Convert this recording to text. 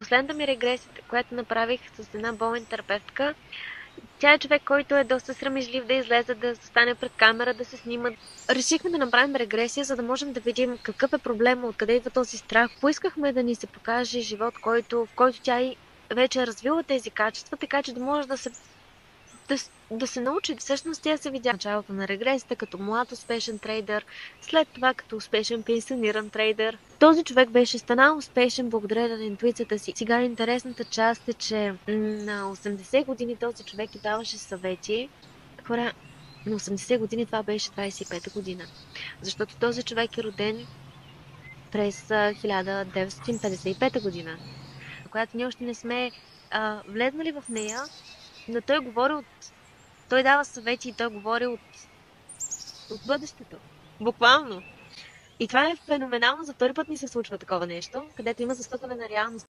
Последната ми регресия, която направих с една болен терапевтка, тя е човек, който е доста срамежлив да излезе, да стане пред камера, да се снима. Решихме да направим регресия, за да можем да видим какъв е проблема, откъде идва този страх. Поискахме да ни се покаже живот, в който тя и вече е развила тези качества, така че да може да се научи. Всъщност тя се видя в началото на регресията като млад успешен трейдър, след това като успешен пенсиониран трейдър. Този човек беше станал успешен благодарение на интуицията си. Сега интересната част е, че на 80 години този човек и даваше съвети. Хора, на 80 години това беше 25-та година. Защото този човек е роден през 1955 година, която ние още не сме влезнали в нея, но той дава съвети и той говори от бъдещето. Буквално. И това е феноменално. За втори път ни се случва такова нещо, където има застъпване на реалност.